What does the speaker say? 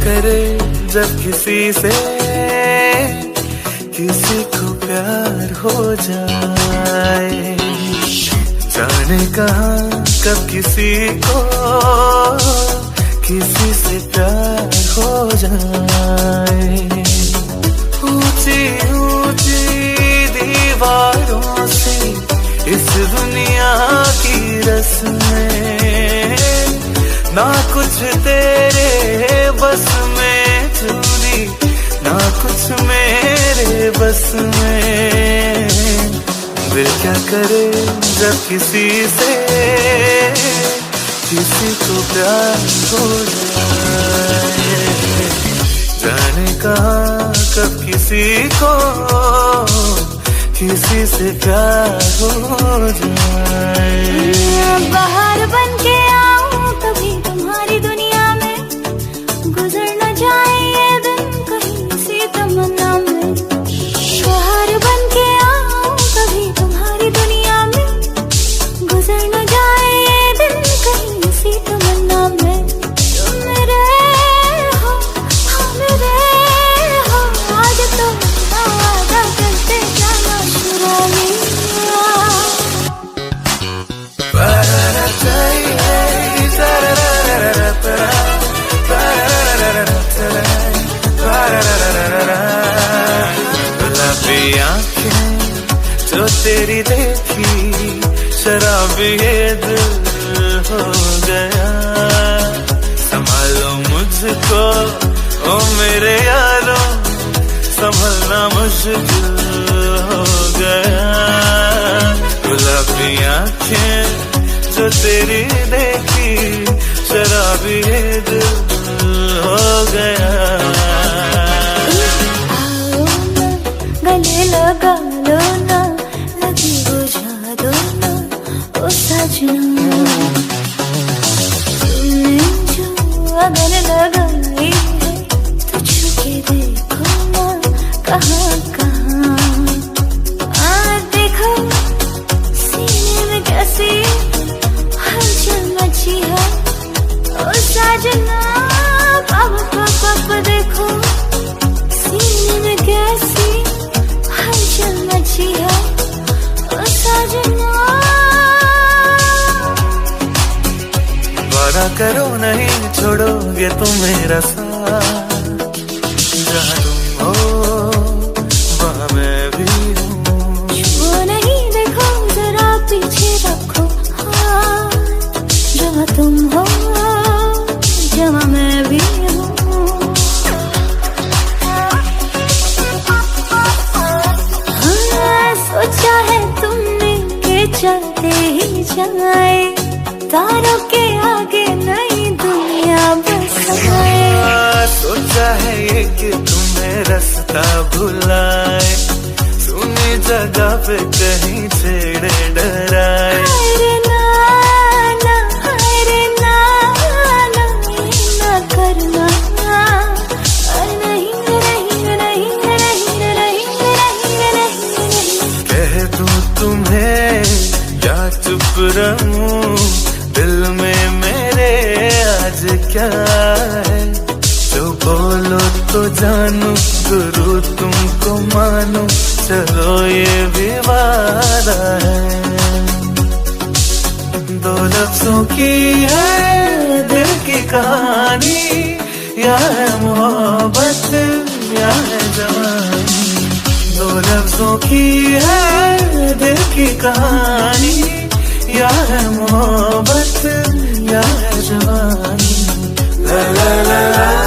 करे जब किसी से किसी को प्यार हो जाए, जाने कहाँ कब किसी को किसी से प्यार हो जाए। ऊंची ऊंची दीवारों से इस दुनिया की रस्में, ना कुछ तेरे बस में चूरी, ना कुछ मेरे बस में। दिल क्या करे जब किसी से किसी को प्यार हो जाए, जाने कहाँ कब किसी को किसी से प्यार हो जाए। बाहर बन के आऊं कभी तुम्हारी दुनिया में, गुजर न जाए ये दिन कहीं इसी तमन्ना में। बाहर बन के आऊं कभी तुम्हारी दुनिया में, गुजर न जाए ये दिन कहीं इसी तमन्ना में। तुम मेरे हो, हाँ मेरे हो, आज तो वादा करते जाना शुरानी। गुलाबी आँखें जो तेरी देखी, शराबी ये दिल हो गया। संभालो मुझको ओ मेरे यारों, संभलना मुश्किल हो गया। गुलाबी आँखें जो तेरी देखी, शराबी ये दिल हो गया। आओ ना गले लगा लो ना, लगी बुझा दो ना ओ सजना। तुमने जो अगर लगाई है तो छुके देखो ना कहाँ कहाँ। देखो सीने में कैसी हलचल मची है ओ सजना। पाप देखो सीने में कैसी हलचल मची है ओ सजना। वादा करो नहीं छोड़ोगे तुम मेरा साथ, जहाँ तुम हो वहाँ मैं भी हूँ। वो नहीं देखो जरा पीछे रखो हाथ, जहाँ तुम हो जहाँ मैं भी हूँ। हाँ, सोचा है तुमने के चलते ही जाए, तारों के आगे नई दुनिया बसाए। सोचा है ये कि तुम्हें रास्ता भुलाए, सुनी जगह पे कहीं छेड़े डराए। हाय ना ना, हाय ना ना, ना करना नहीं नहीं नहीं नहीं नहीं नहीं। कह दूं तुम्हें या चुप रहूं, दिल में मेरे आज क्या है। जो बोलो तो जानू, गुरु तुमको मानो, चलो ये भी वादा है। दो लफ्जों की है दिल की कहानी, या है मोहब्बत या है जवानी। दो लफ्जों की है दिल की कहानी, या है मोहब्बत या है जवानी। ला ला ला ला।